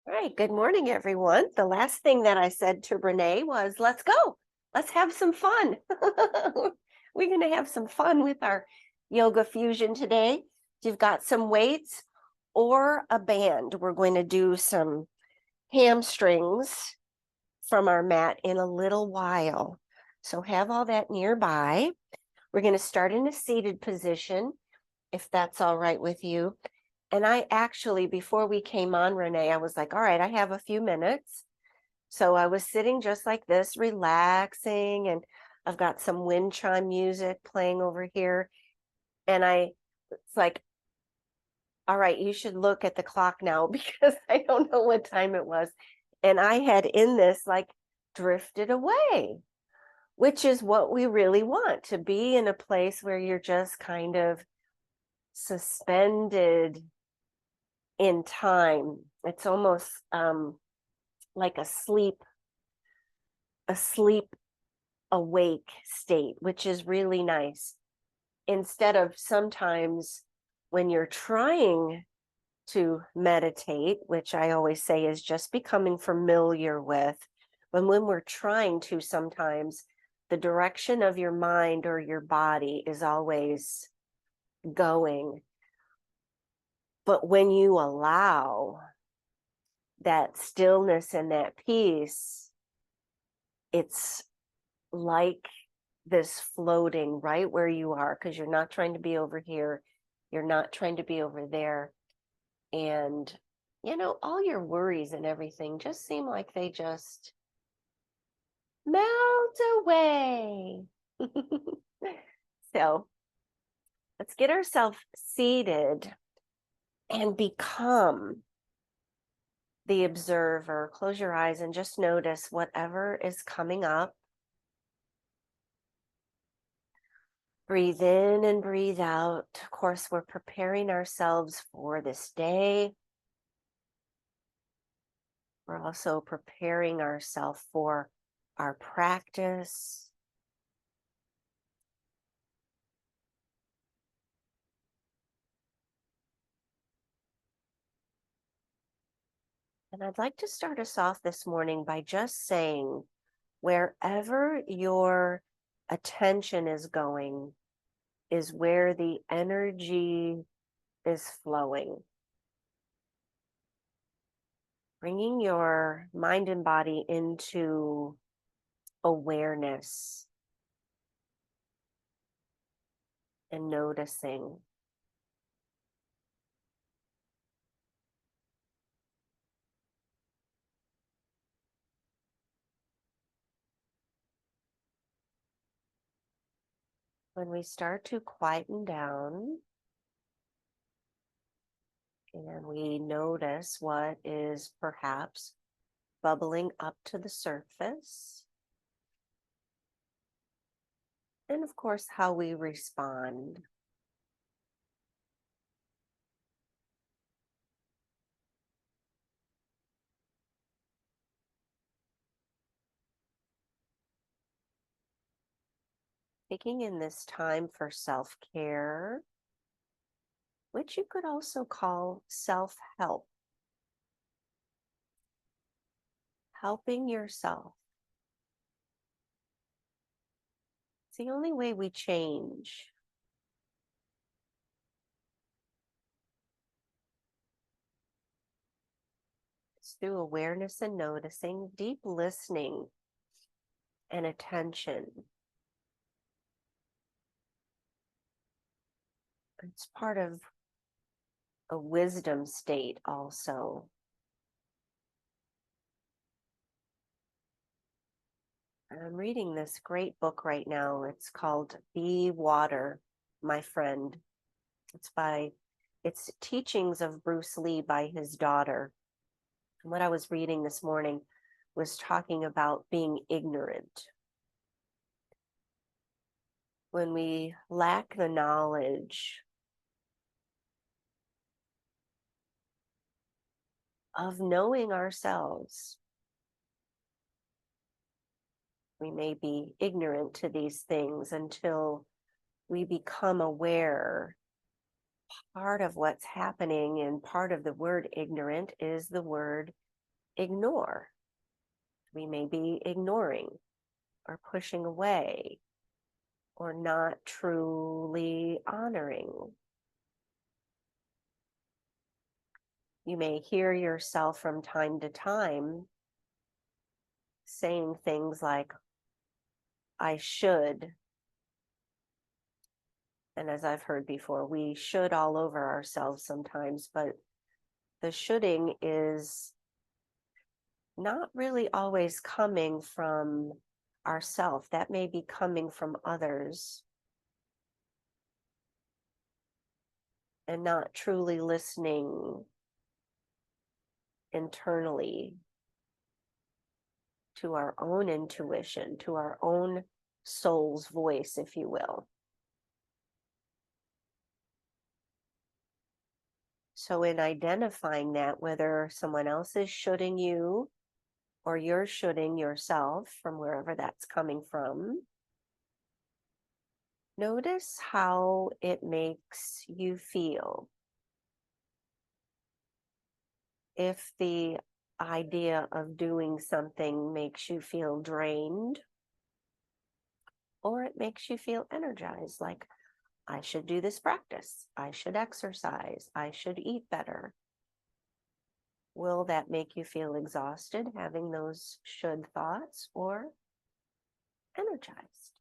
All right, good morning, everyone. The last thing that I said to Renee was, let's go. Let's have some fun. We're going to have some fun with our yoga fusion today. If you've got some weights or a band, we're going to do some hamstrings from our mat in a little while. So have all that nearby. We're going to start in a seated position, if that's all right with you. And I actually, before we came on, Renee, I was like, all right, I have a few minutes. So I was sitting just like this, relaxing, and I've got some wind chime music playing over here. And it's like, all right, you should look at the clock now because I don't know what time it was. And I had in this like drifted away, which is what we really want, to be in a place where you're just kind of suspended in time. It's almost like a sleep awake state, which is really nice. Instead of sometimes when you're trying to meditate, which I always say is just becoming familiar with, but when we're trying to, sometimes the direction of your mind or your body is always going. But when you allow that stillness and that peace, it's like this floating right where you are, because you're not trying to be over here, you're not trying to be over there. And, all your worries and everything just seem like they just melt away. So let's get ourselves seated and become the observer. Close your eyes and just notice whatever is coming up. Breathe in and breathe out. Of course, we're preparing ourselves for this day. We're also preparing ourselves for our practice. And I'd like to start us off this morning by just saying, wherever your attention is going is where the energy is flowing. Bringing your mind and body into awareness and noticing. When we start to quieten down and we notice what is perhaps bubbling up to the surface, and of course, how we respond. Taking in this time for self-care, which you could also call self-help. Helping yourself. It's the only way we change. It's through awareness and noticing, deep listening and attention. It's part of a wisdom state also. I'm reading this great book right now. It's called Be Water, My Friend. It's teachings of Bruce Lee by his daughter. And what I was reading this morning was talking about being ignorant. When we lack the knowledge of knowing ourselves, we may be ignorant to these things until we become aware. Part of what's happening, and part of the word ignorant is the word ignore. We may be ignoring or pushing away or not truly honoring. You may hear yourself from time to time saying things like, I should. And as I've heard before, we should all over ourselves sometimes, but the shoulding is not really always coming from ourself. That may be coming from others and not truly listening internally to our own intuition, to our own soul's voice, if you will. So in identifying that, whether someone else is shoulding you or you're shoulding yourself from wherever that's coming from, notice how it makes you feel. If the idea of doing something makes you feel drained, or it makes you feel energized, like, I should do this practice, I should exercise, I should eat better. Will that make you feel exhausted having those should thoughts, or energized?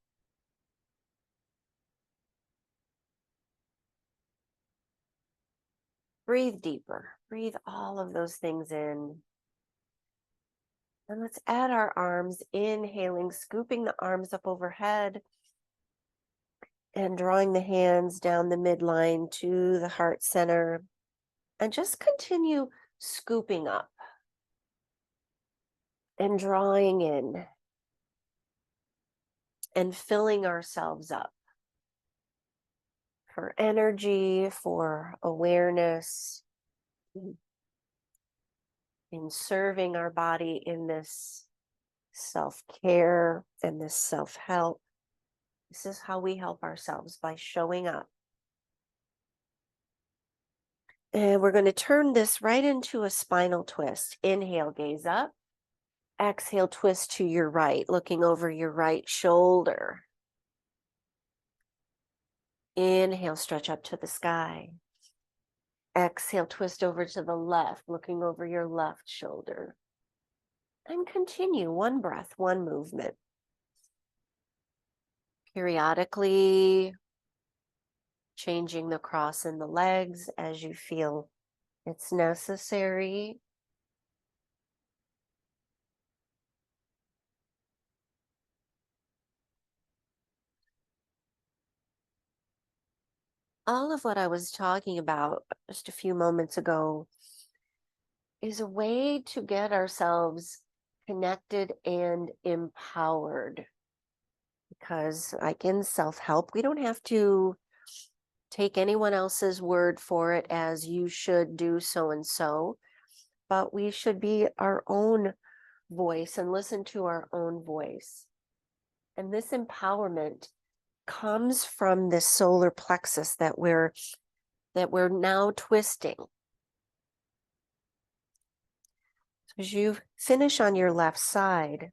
Breathe deeper. Breathe all of those things in. And let's add our arms, inhaling, scooping the arms up overhead and drawing the hands down the midline to the heart center. And just continue scooping up and drawing in and filling ourselves up for energy, for awareness, in serving our body in this self-care and this self-help. This is how we help ourselves, by showing up. And we're going to turn this right into a spinal twist. Inhale, gaze up. Exhale, twist to your right, looking over your right shoulder. Inhale, stretch up to the sky. Exhale, twist over to the left, looking over your left shoulder. And continue, one breath, one movement. Periodically changing the cross in the legs as you feel it's necessary. All of what I was talking about just a few moments ago is a way to get ourselves connected and empowered. Because, like in self-help, we don't have to take anyone else's word for it as you should do so and so, but we should be our own voice and listen to our own voice. And this empowerment comes from this solar plexus that we're now twisting. As you finish on your left side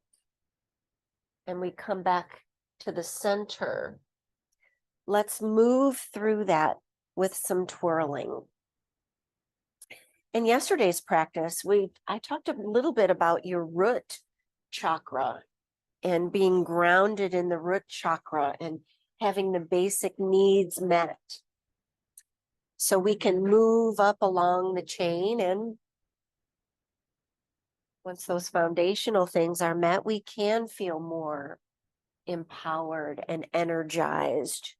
and we come back to the center, let's move through that with some twirling. In yesterday's practice, I talked a little bit about your root chakra and being grounded in the root chakra and having the basic needs met. So we can move up along the chain, and once those foundational things are met, we can feel more empowered and energized.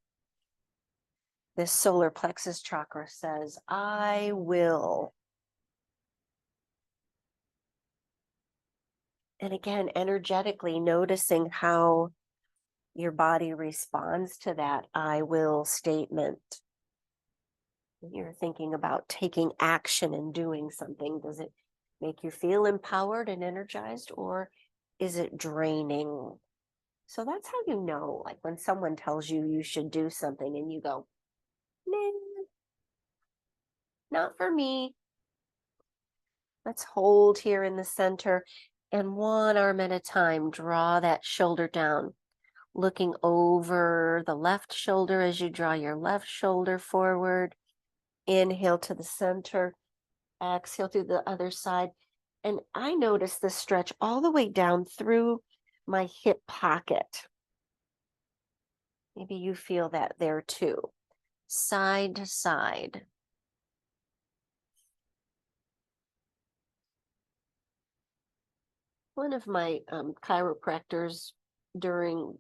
This solar plexus chakra says, I will. And again, energetically noticing how your body responds to that I will statement. You're thinking about taking action and doing something. Does it make you feel empowered and energized, or is it draining? So that's how you know, like when someone tells you you should do something and you go, nah, not for me. Let's hold here in the center and one arm at a time, draw that shoulder down, looking over the left shoulder as you draw your left shoulder forward. Inhale to the center, exhale through the other side. And I notice this stretch all the way down through my hip pocket. Maybe you feel that there too. Side to side. One of my chiropractors during,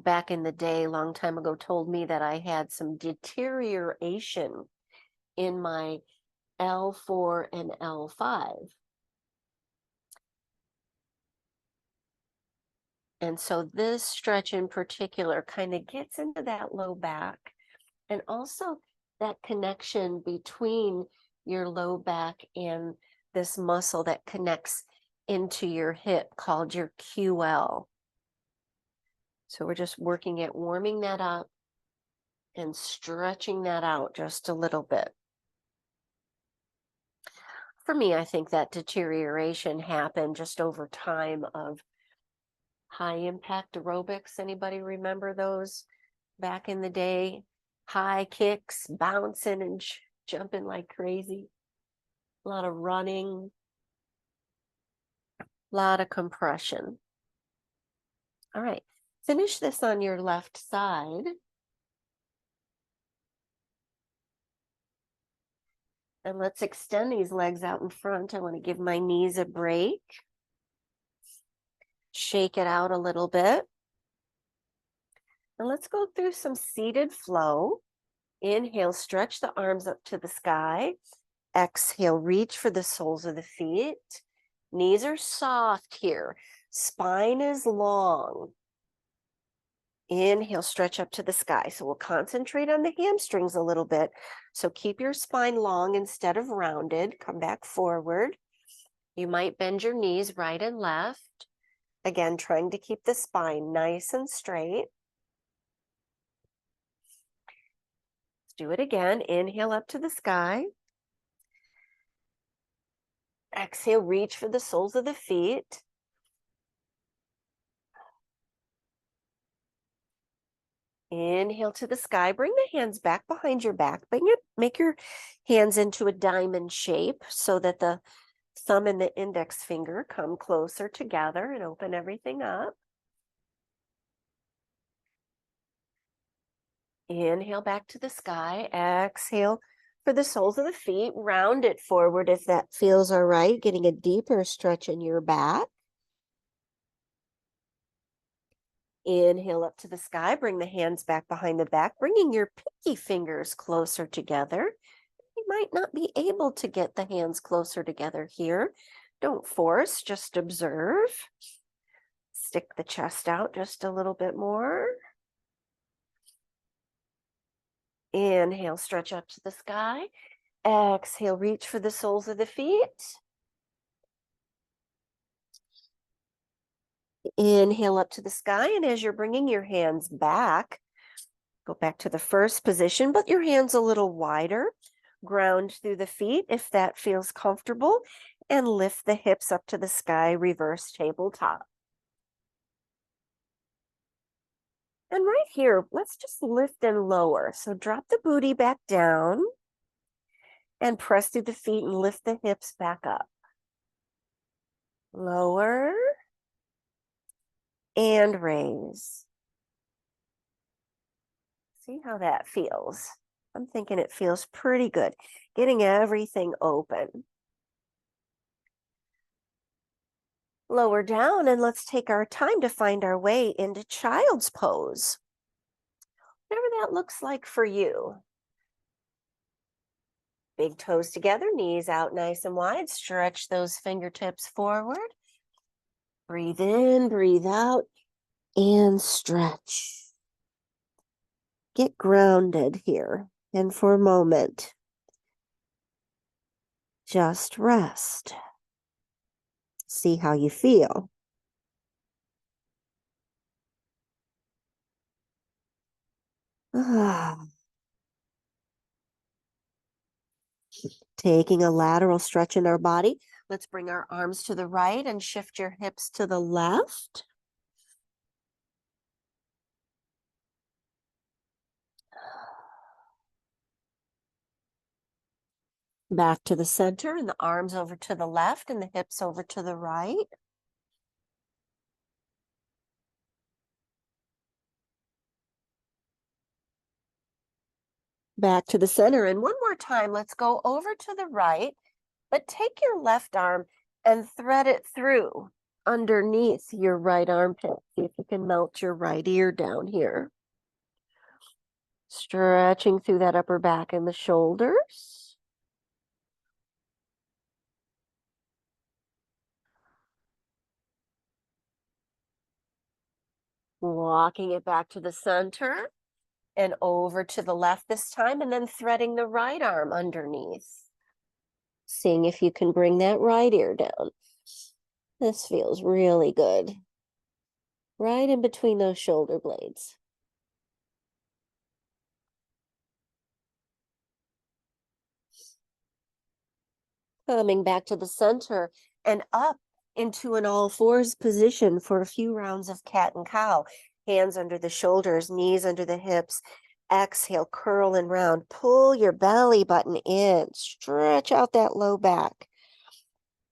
back in the day, long time ago, told me that I had some deterioration in my L4 and L5. And so this stretch in particular kind of gets into that low back and also that connection between your low back and this muscle that connects into your hip called your QL. So we're just working at warming that up and stretching that out just a little bit. For me, I think that deterioration happened just over time of high impact aerobics. Anybody remember those back in the day? High kicks, bouncing and jumping like crazy. A lot of running, a lot of compression. All right, finish this on your left side. And let's extend these legs out in front. I want to give my knees a break. Shake it out a little bit. And let's go through some seated flow. Inhale, stretch the arms up to the sky. Exhale, reach for the soles of the feet. Knees are soft here. Spine is long. Inhale, stretch up to the sky. So we'll concentrate on the hamstrings a little bit. So keep your spine long instead of rounded. Come back forward. You might bend your knees right and left. Again, trying to keep the spine nice and straight. Let's do it again. Inhale up to the sky. Exhale, reach for the soles of the feet. Inhale to the sky. Bring the hands back behind your back. Make your hands into a diamond shape so that the thumb and the index finger come closer together and open everything up. Inhale back to the sky. Exhale for the soles of the feet. Round it forward if that feels all right. Getting a deeper stretch in your back. Inhale up to the sky. Bring the hands back behind the back, bringing your pinky fingers closer together. You might not be able to get the hands closer together here. Don't force, just observe. Stick the chest out just a little bit more. Inhale, stretch up to the sky. Exhale, reach for the soles of the feet. Inhale up to the sky, and as you're bringing your hands back, go back to the first position, but your hands a little wider. Ground through the feet if that feels comfortable, and lift the hips up to the sky, reverse tabletop. And right here, let's just lift and lower. So drop the booty back down and press through the feet and lift the hips back up. Lower and raise. See how that feels. I'm thinking it feels pretty good. Getting everything open. Lower down, and let's take our time to find our way into child's pose. Whatever that looks like for you. Big toes together, knees out nice and wide. Stretch those fingertips forward. Breathe in, breathe out, and stretch. Get grounded here. And for a moment, just rest. See how you feel. Taking a lateral stretch in our body. Let's bring our arms to the right and shift your hips to the left. Back to the center, and the arms over to the left and the hips over to the right. Back to the center, and one more time, let's go over to the right, but take your left arm and thread it through underneath your right armpit. See if you can melt your right ear down here. Stretching through that upper back and the shoulders. Walking it back to the center and over to the left this time, and then threading the right arm underneath. Seeing if you can bring that right ear down. This feels really good. Right in between those shoulder blades. Coming back to the center and up into an all fours position for a few rounds of cat and cow. Hands under the shoulders, knees under the hips. Exhale, curl and round. Pull your belly button in. Stretch out that low back.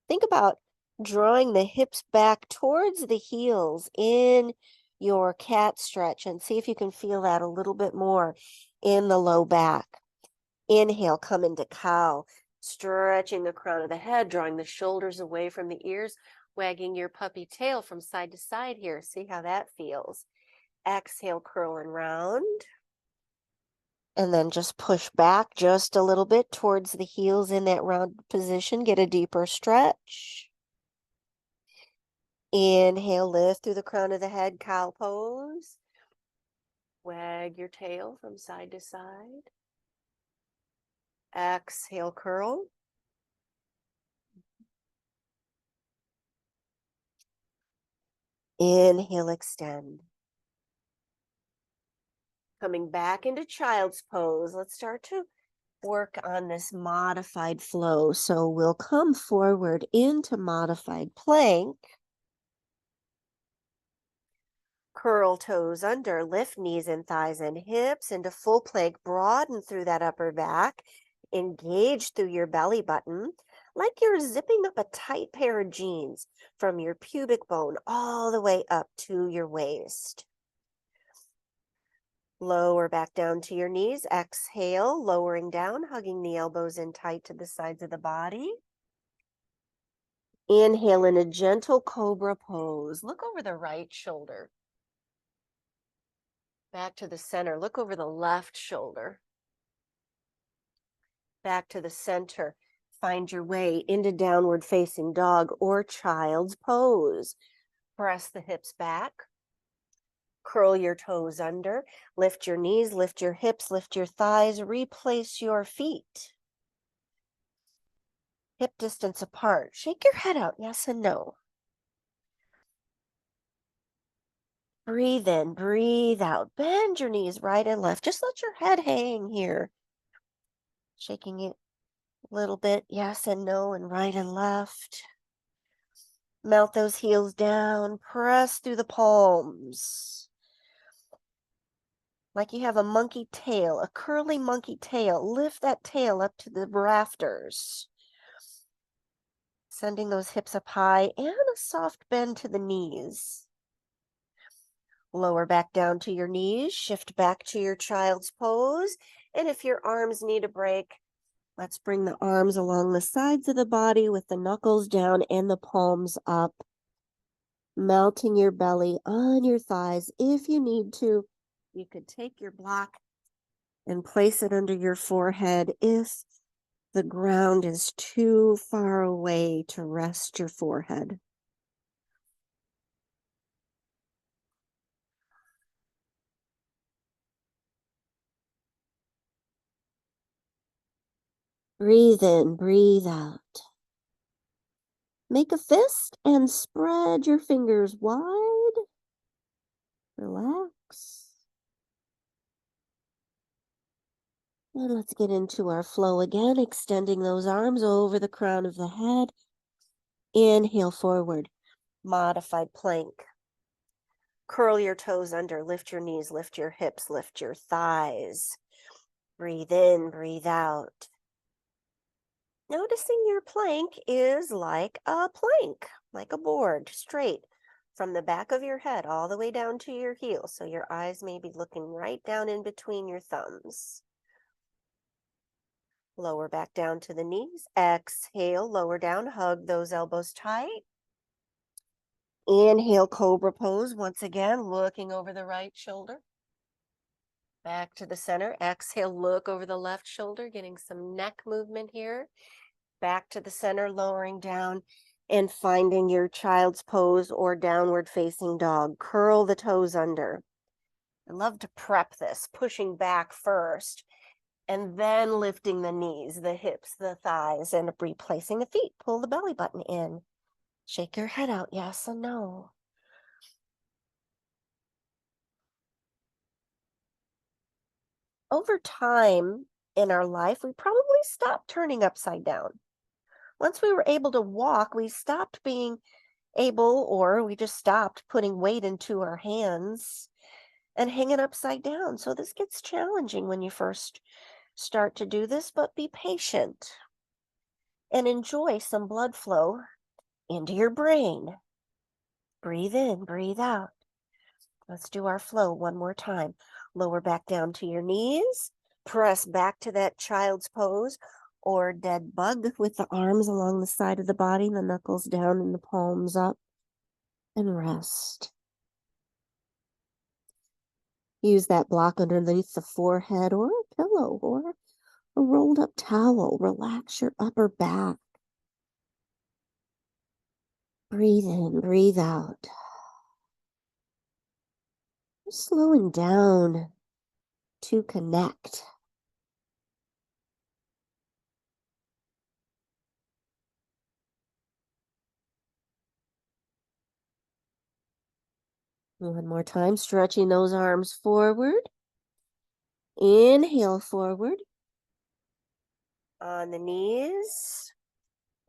Think about drawing the hips back towards the heels in your cat stretch, and see if you can feel that a little bit more in the low back. Inhale, come into cow. Stretching the crown of the head, drawing the shoulders away from the ears, wagging your puppy tail from side to side here. See how that feels. Exhale, curl and round. And then just push back just a little bit towards the heels in that round position. Get a deeper stretch. Inhale, lift through the crown of the head, cow pose. Wag your tail from side to side. Exhale, curl. Inhale, extend. Coming back into child's pose, let's start to work on this modified flow. So we'll come forward into modified plank. Curl toes under, lift knees and thighs and hips into full plank, broaden through that upper back, engage through your belly button, like you're zipping up a tight pair of jeans from your pubic bone all the way up to your waist. Lower back down to your knees. Exhale, lowering down, hugging the elbows in tight to the sides of the body. Inhale in a gentle cobra pose. Look over the right shoulder. Back to the center. Look over the left shoulder. Back to the center. Find your way into downward facing dog or child's pose. Press the hips back. Curl your toes under, lift your knees, lift your hips, lift your thighs, replace your feet. Hip distance apart. Shake your head out, yes and no. Breathe in, breathe out. Bend your knees right and left. Just let your head hang here. Shaking it a little bit, yes and no, and right and left. Melt those heels down, press through the palms. Like you have a monkey tail, a curly monkey tail. Lift that tail up to the rafters. Sending those hips up high and a soft bend to the knees. Lower back down to your knees. Shift back to your child's pose. And if your arms need a break, let's bring the arms along the sides of the body with the knuckles down and the palms up. Melting your belly on your thighs if you need to. You could take your block and place it under your forehead if the ground is too far away to rest your forehead. Breathe in, breathe out. Make a fist and spread your fingers wide. Relax. And let's get into our flow again, extending those arms over the crown of the head. Inhale forward, modified plank. Curl your toes under, lift your knees, lift your hips, lift your thighs. Breathe in, breathe out. Noticing your plank is like a plank, like a board, straight from the back of your head all the way down to your heels. So your eyes may be looking right down in between your thumbs. Lower back down to the knees. Exhale, lower down, hug those elbows tight. Inhale, cobra pose. Once again, looking over the right shoulder. Back to the center. Exhale, look over the left shoulder, getting some neck movement here. Back to the center, lowering down and finding your child's pose or downward facing dog. Curl the toes under. I love to prep this, pushing back first and then lifting the knees, the hips, the thighs, and replacing the feet. Pull the belly button in. Shake your head out, yes and no. Over time in our life, we probably stopped turning upside down. Once we were able to walk, we stopped being able, or we just stopped putting weight into our hands and hanging upside down. So this gets challenging when you first start to do this, but be patient and enjoy some blood flow into your brain. Breathe in, breathe out. Let's do our flow one more time. Lower back down to your knees. Press back to that child's pose or dead bug with the arms along the side of the body, the knuckles down and the palms up. And rest. Use that block underneath the forehead or a pillow or a rolled up towel. Relax your upper back. Breathe in, breathe out. Slowing down to connect. One more time, stretching those arms forward. Inhale forward. On the knees.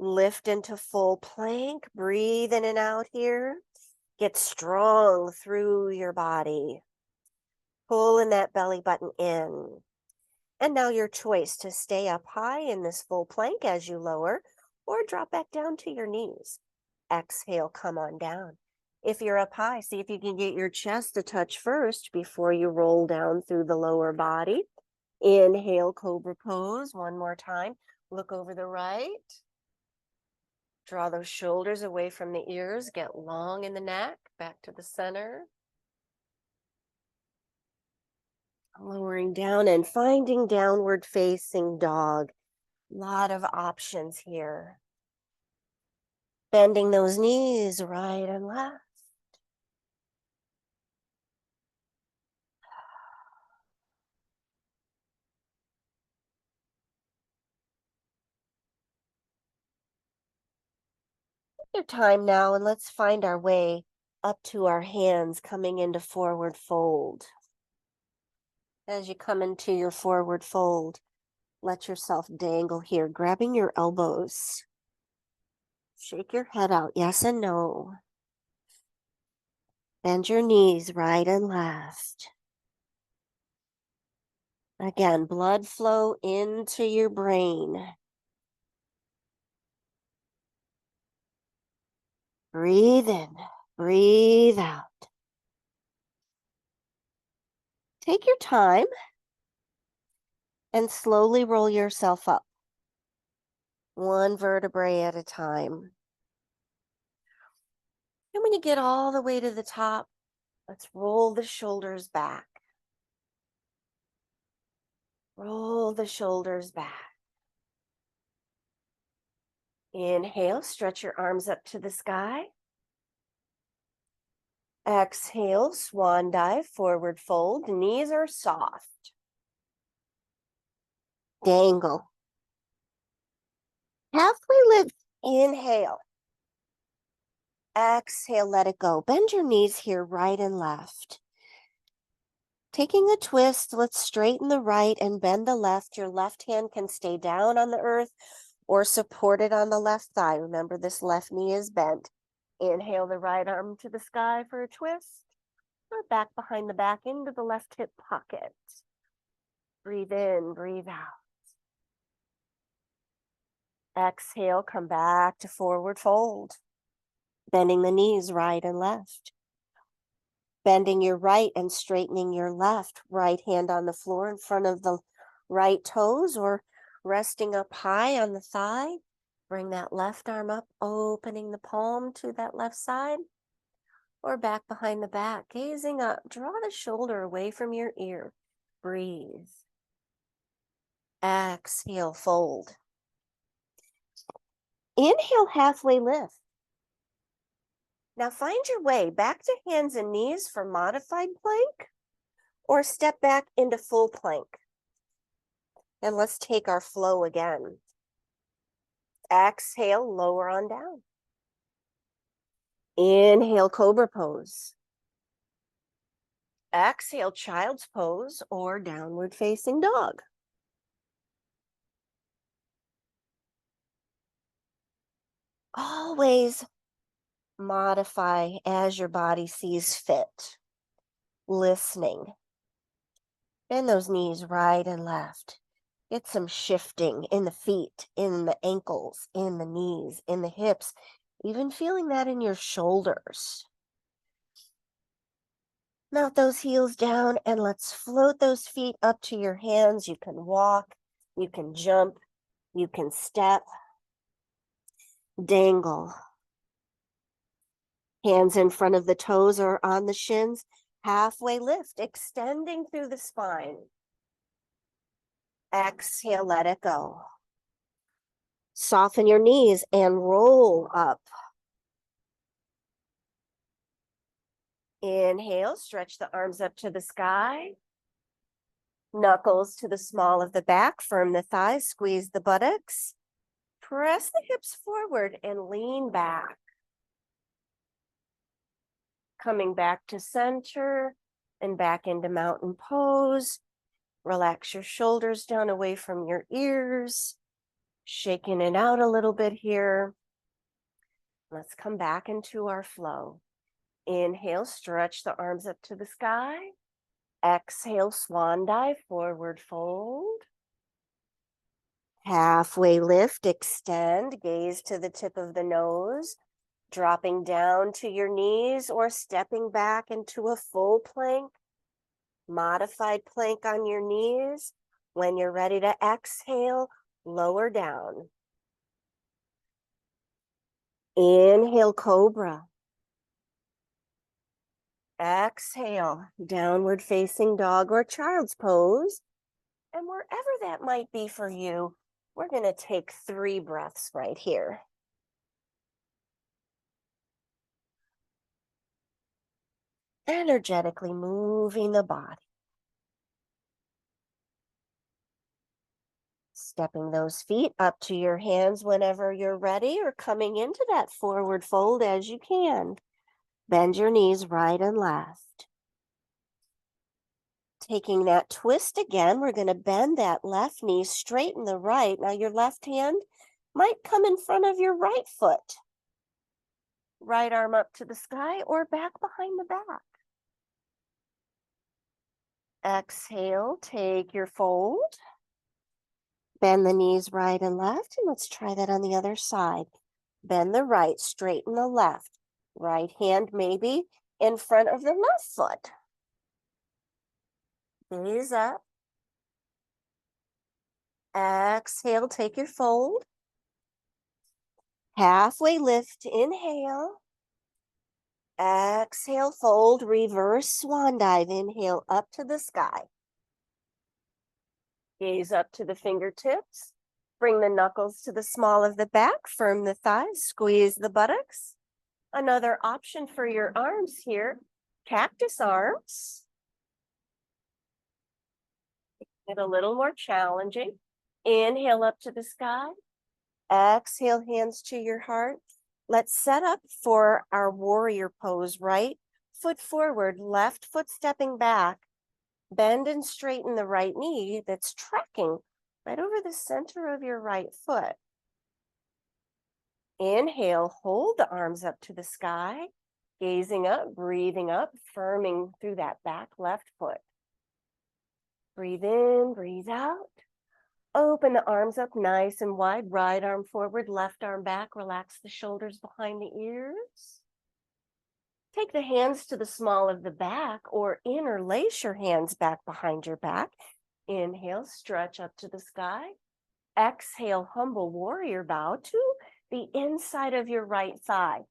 Lift into full plank. Breathe in and out here. Get strong through your body. Pulling that belly button in. And now your choice to stay up high in this full plank as you lower or drop back down to your knees. Exhale, come on down. If you're up high, see if you can get your chest to touch first before you roll down through the lower body. Inhale, cobra pose. One more time. Look over the right. Draw those shoulders away from the ears. Get long in the neck. Back to the center. Lowering down and finding downward facing dog. A lot of options here. Bending those knees right and left. Your time now, and let's find our way up to our hands, coming into forward fold. As you come into your forward fold, let yourself dangle here, grabbing your elbows. Shake your head out, yes and no. Bend your knees right and left. Again, blood flow into your brain. Breathe in, breathe out. Take your time and slowly roll yourself up, one vertebrae at a time. And when you get all the way to the top, let's roll the shoulders back. Roll the shoulders back. Inhale, stretch your arms up to the sky. Exhale, swan dive, forward fold. Knees are soft. Dangle. Halfway lift, inhale. Exhale, let it go. Bend your knees here, right and left. Taking a twist, let's straighten the right and bend the left. Your left hand can stay down on the earth or supported on the left thigh. Remember, this left knee is bent. Inhale the right arm to the sky for a twist, or back behind the back into the left hip pocket. Breathe in, breathe out. Exhale, come back to forward fold. Bending the knees right and left. Bending your right and straightening your left. Right hand on the floor in front of the right toes or resting up high on the thigh. Bring that left arm up, opening the palm to that left side. Or back behind the back, gazing up. Draw the shoulder away from your ear. Breathe. Exhale, fold. Inhale, halfway lift. Now find your way back to hands and knees for modified plank or step back into full plank. And let's take our flow again. Exhale, lower on down. Inhale, cobra pose. Exhale, child's pose or downward facing dog. Always modify as your body sees fit. Listening. Bend those knees right and left. Get some shifting in the feet, in the ankles, in the knees, in the hips, even feeling that in your shoulders. Melt those heels down and let's float those feet up to your hands. You can walk, you can jump, you can step, dangle. Hands in front of the toes or on the shins. Halfway lift, extending through the spine. Exhale, let it go. Soften your knees and roll up. Inhale, stretch the arms up to the sky. Knuckles to the small of the back, firm the thighs, squeeze the buttocks. Press the hips forward and lean back. Coming back to center and back into mountain pose. Relax your shoulders down away from your ears. Shaking it out a little bit here. Let's come back into our flow. Inhale, stretch the arms up to the sky. Exhale, swan dive, forward fold. Halfway lift, extend, gaze to the tip of the nose. Dropping down to your knees or stepping back into a full plank. Modified plank on your knees. When you're ready to exhale, lower down. Inhale, cobra. Exhale, downward facing dog or child's pose. And wherever that might be for you, we're going to take 3 breaths right here. Energetically moving the body. Stepping those feet up to your hands whenever you're ready or coming into that forward fold as you can. Bend your knees right and left. Taking that twist again, we're going to bend that left knee, straighten the right. Now your left hand might come in front of your right foot. Right arm up to the sky or back behind the back. Exhale, take your fold. Bend the knees right and left, and let's try that on the other side. Bend the right, straighten the left. Right hand maybe in front of the left foot. Gaze up. Exhale, take your fold. Halfway lift, inhale. Exhale, fold, reverse swan dive. Inhale up to the sky. Gaze up to the fingertips. Bring the knuckles to the small of the back. Firm the thighs. Squeeze the buttocks. Another option for your arms here. Cactus arms. Get a little more challenging. Inhale up to the sky. Exhale, hands to your heart. Let's set up for our warrior pose. Right foot forward, left foot stepping back. Bend and straighten the right knee that's tracking right over the center of your right foot. Inhale, hold the arms up to the sky, gazing up, breathing up, firming through that back left foot. Breathe in, breathe out. Open the arms up nice and wide, right arm forward, left arm back. Relax the shoulders behind the ears. Take the hands to the small of the back or interlace your hands back behind your back. Inhale, stretch up to the sky. Exhale, humble warrior bow to the inside of your right thigh.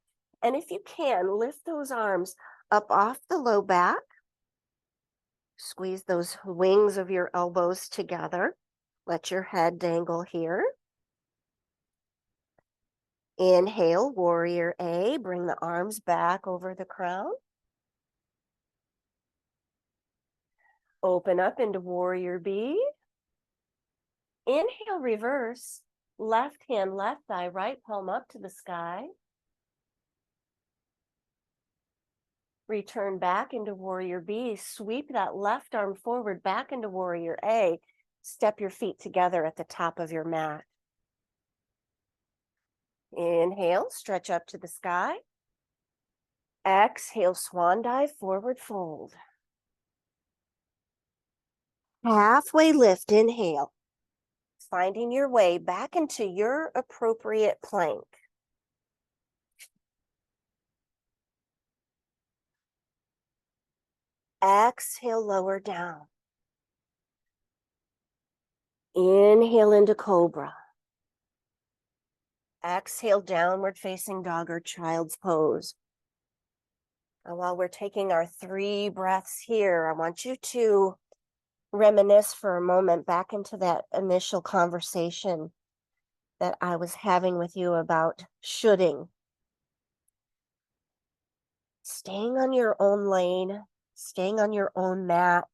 And if you can, lift those arms up off the low back. Squeeze those wings of your elbows together. Let your head dangle here. Inhale, warrior A. Bring the arms back over the crown. Open up into warrior B. Inhale, reverse. Left hand, left thigh, right palm up to the sky. Return back into warrior B. Sweep that left arm forward back into warrior A. Step your feet together at the top of your mat. Inhale, stretch up to the sky. Exhale, swan dive, forward fold. Halfway lift, inhale. Finding your way back into your appropriate plank. Exhale, lower down. Inhale into cobra. Exhale, downward facing dog or child's pose. And while we're taking our 3 breaths here, I want you to reminisce for a moment back into that initial conversation that I was having with you about shoulding. Staying on your own lane, staying on your own mat,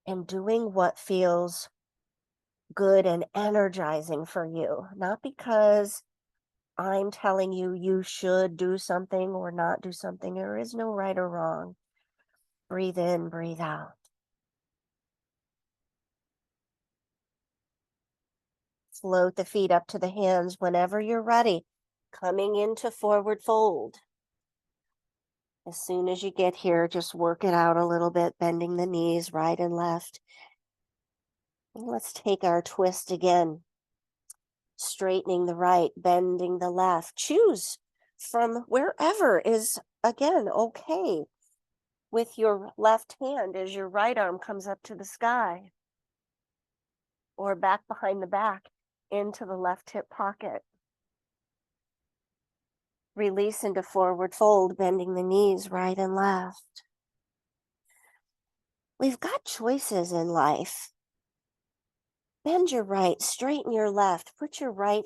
and doing what feels good and energizing for you. Not because I'm telling you you should do something or not do something. There is no right or wrong. Breathe in, breathe out. Float the feet up to the hands whenever you're ready. Coming into forward fold. As soon as you get here, just work it out a little bit, bending the knees right and left. And let's take our twist again. Straightening the right, bending the left. Choose from wherever is, again, okay. With your left hand as your right arm comes up to the sky. Or back behind the back into the left hip pocket. Release into forward fold, bending the knees right and left. We've got choices in life. Bend your right, straighten your left, put your right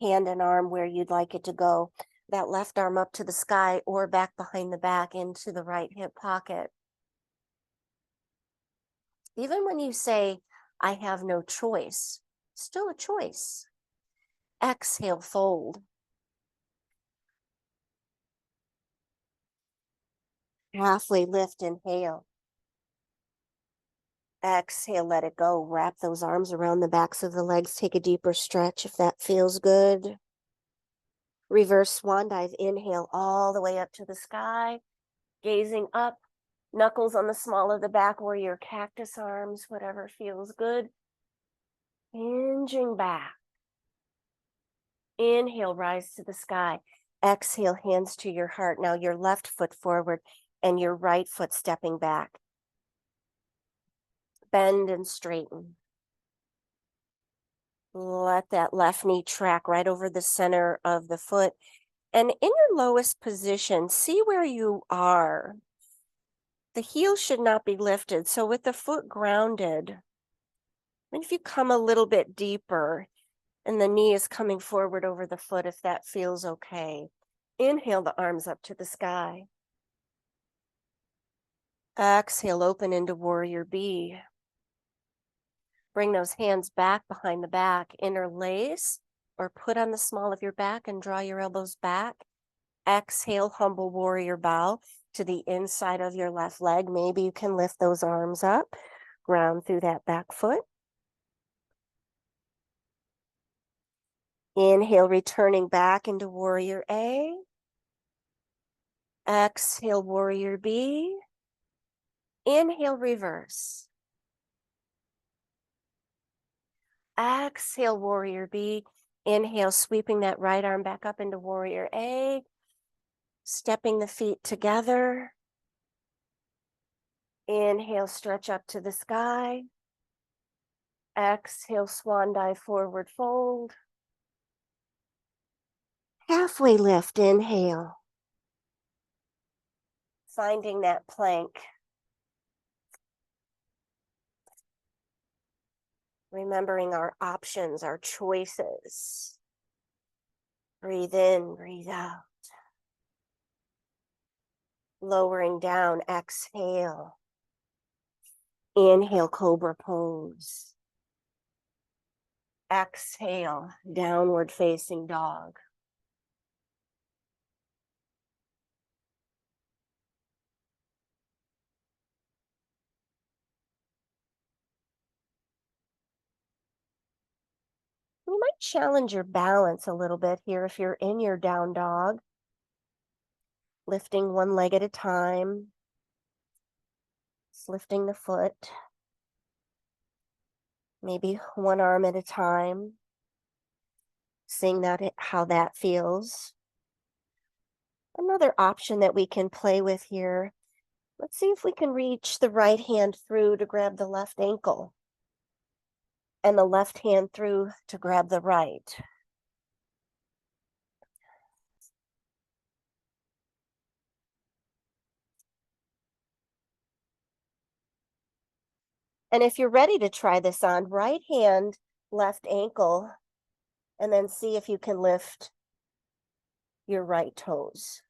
hand and arm where you'd like it to go. That left arm up to the sky or back behind the back into the right hip pocket. Even when you say, I have no choice, still a choice. Exhale, fold. Halfway lift, inhale. Exhale, let it go. Wrap those arms around the backs of the legs. Take a deeper stretch if that feels good. Reverse swan dive. Inhale all the way up to the sky. Gazing up, knuckles on the small of the back or your cactus arms, whatever feels good. Hinging back. Inhale, rise to the sky. Exhale, hands to your heart. Now your left foot forward and your right foot stepping back. Bend and straighten. Let that left knee track right over the center of the foot. And in your lowest position, see where you are. The heel should not be lifted. So with the foot grounded, and if you come a little bit deeper and the knee is coming forward over the foot, if that feels okay. Inhale the arms up to the sky. Exhale, open into warrior B. Bring those hands back behind the back. Interlace or put on the small of your back and draw your elbows back. Exhale, humble warrior bow. to the inside of your left leg. Maybe you can lift those arms up, ground through that back foot. Inhale, returning back into Warrior A. Exhale, Warrior B. Inhale, reverse. Exhale, Warrior B. Inhale, sweeping that right arm back up into Warrior A. Stepping the feet together. Inhale, stretch up to the sky. Exhale, swan dive, forward fold. Halfway lift, inhale. Finding that plank. Remembering our options, our choices. Breathe in, breathe out. Lowering down, exhale. Inhale, cobra pose. Exhale, downward facing dog. You might challenge your balance a little bit here if you're in your down dog. Lifting one leg at a time. Just lifting the foot. Maybe one arm at a time. Seeing how that feels. Another option that we can play with here. Let's see if we can reach the right hand through to grab the left ankle. And the left hand through to grab the right. And if you're ready to try this on, right hand, left ankle, and then see if you can lift your right toes.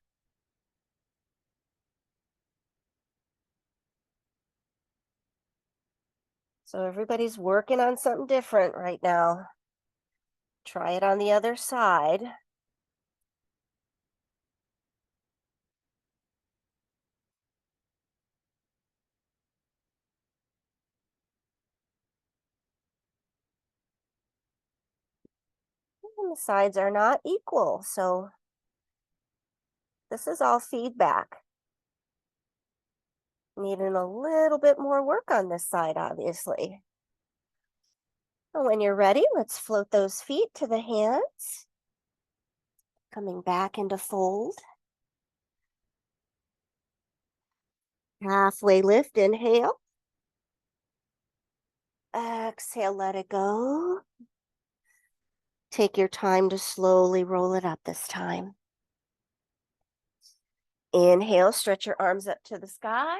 So everybody's working on something different right now. Try it on the other side. And the sides are not equal, so this is all feedback. Needing a little bit more work on this side, obviously. And when you're ready, let's float those feet to the hands. Coming back into fold. Halfway lift, inhale. Exhale, let it go. Take your time to slowly roll it up this time. Inhale, stretch your arms up to the sky.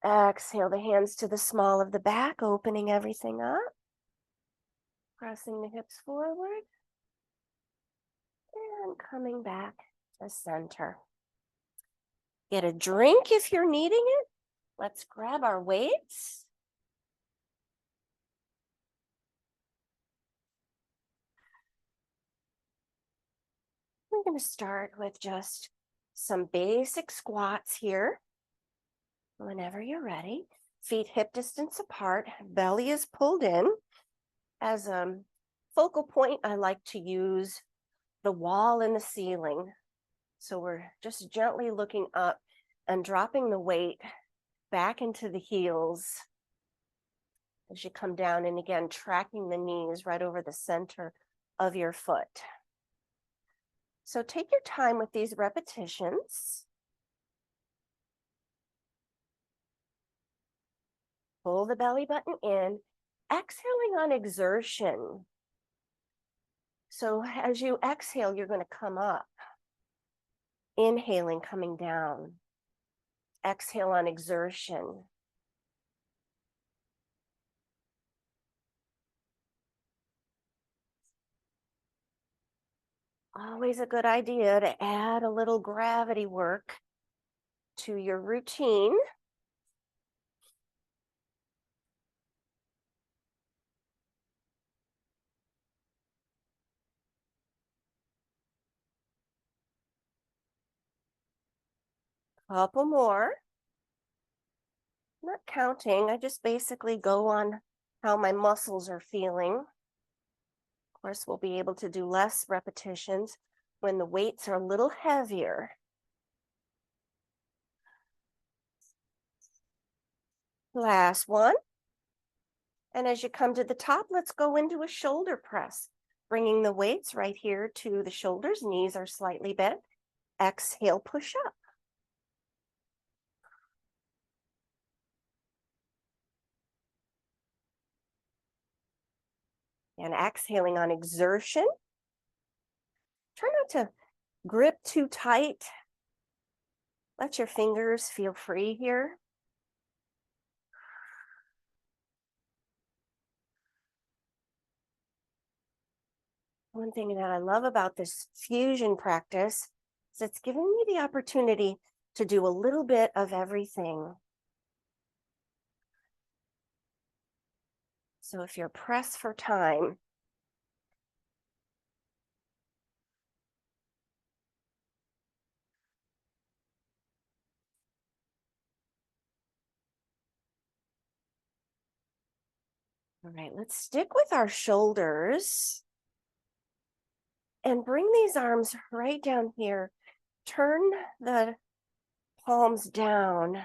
Exhale, the hands to the small of the back, opening everything up. Pressing the hips forward. And coming back to center. Get a drink if you're needing it. Let's grab our weights. We're going to start with just some basic squats here. Whenever you're ready, feet hip distance apart, belly is pulled in. As a focal point, I like to use the wall and the ceiling. So we're just gently looking up and dropping the weight back into the heels as you come down, and again, tracking the knees right over the center of your foot. So take your time with these repetitions. Pull the belly button in, exhaling on exertion. So as you exhale, you're going to come up. Inhaling, coming down. Exhale on exertion. Always a good idea to add a little gravity work to your routine. Couple more. I'm not counting. I just basically go on how my muscles are feeling. Of course, we'll be able to do less repetitions when the weights are a little heavier. Last one. And as you come to the top, let's go into a shoulder press, bringing the weights right here to the shoulders. Knees are slightly bent. Exhale, push up. And exhaling on exertion. Try not to grip too tight. Let your fingers feel free here. One thing that I love about this fusion practice is it's giving me the opportunity to do a little bit of everything. So if you're pressed for time, all right, let's stick with our shoulders and bring these arms right down here. Turn the palms down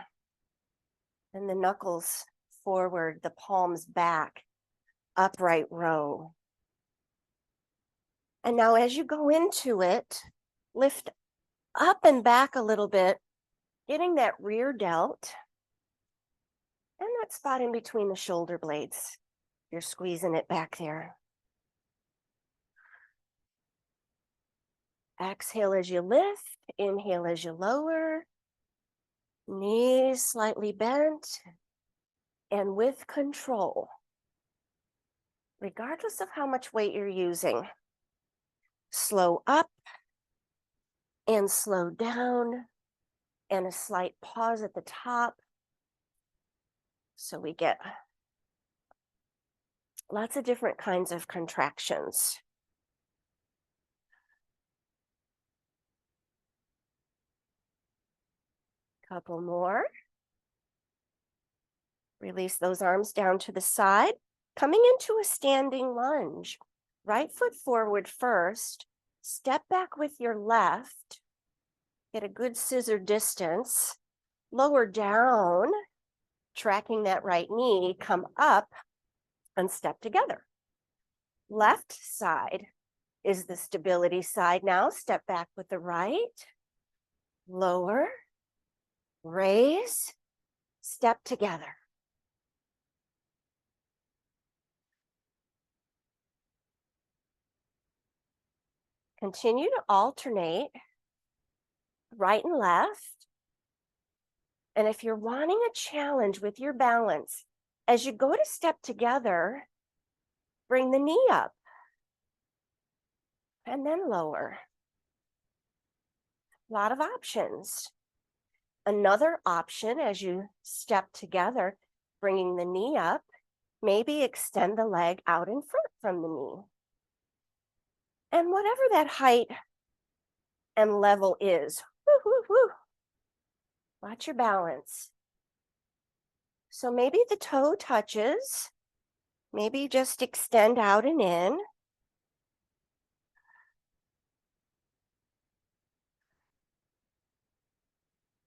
and the knuckles forward, the palms back, upright row. And now as you go into it, lift up and back a little bit, getting that rear delt and that spot in between the shoulder blades. You're squeezing it back there. Exhale as you lift, inhale as you lower, knees slightly bent, and with control, regardless of how much weight you're using. Slow up and slow down, and a slight pause at the top. So we get lots of different kinds of contractions. Couple more. Release those arms down to the side, coming into a standing lunge. Right foot forward first, step back with your left, get a good scissor distance, lower down, tracking that right knee, come up and step together. Left side is the stability side now. Step back with the right, lower, raise, step together. Continue to alternate right and left. And if you're wanting a challenge with your balance, as you go to step together, bring the knee up and then lower. A lot of options. Another option as you step together, bringing the knee up, maybe extend the leg out in front from the knee. And whatever that height and level is, woo, woo, woo. Watch your balance. So maybe the toe touches, maybe just extend out and in.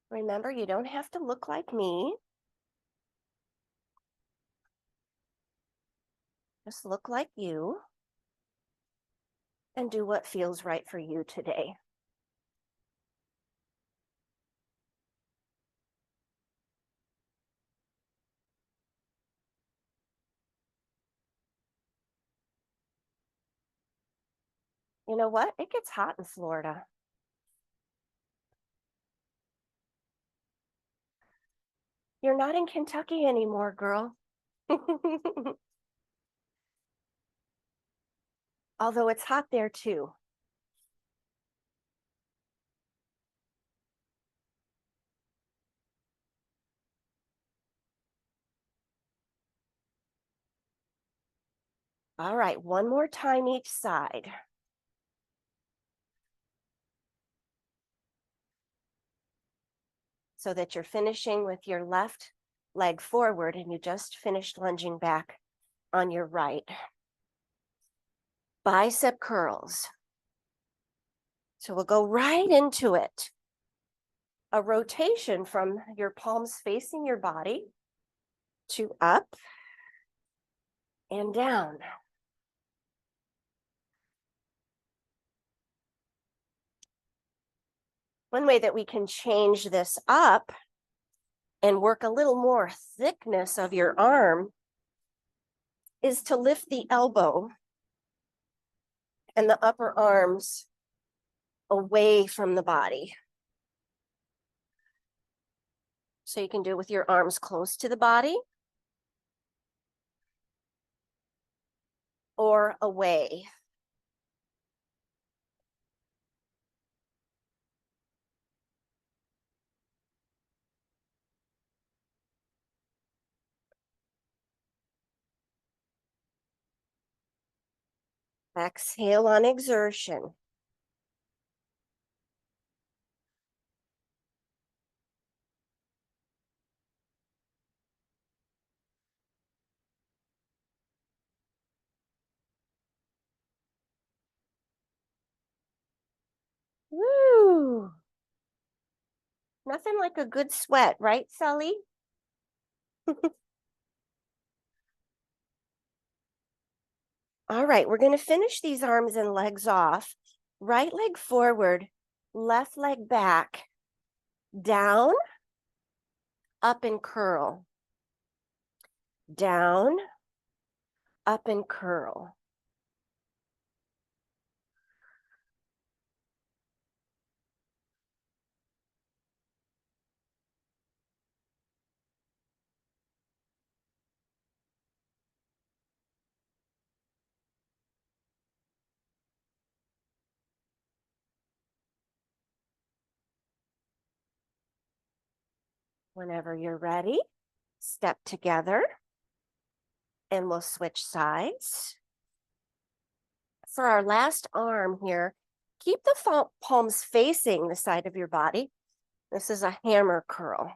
Remember, you don't have to look like me. Just look like you and do what feels right for you today. You know what? It gets hot in Florida. You're not in Kentucky anymore, girl. Although it's hot there too. All right, one more time each side. so that you're finishing with your left leg forward and you just finished lunging back on your right. Bicep curls. So we'll go right into it. A rotation from your palms facing your body to up and down. One way that we can change this up and work a little more thickness of your arm is to lift the elbow and the upper arms away from the body. So you can do it with your arms close to the body or away. Exhale on exertion. Woo! Nothing like a good sweat, right, Sully? All right, we're going to finish these arms and legs off. Right leg forward, left leg back, down, up and curl. Down, up and curl. Whenever you're ready, step together and we'll switch sides. For our last arm here, keep the palms facing the side of your body. This is a hammer curl.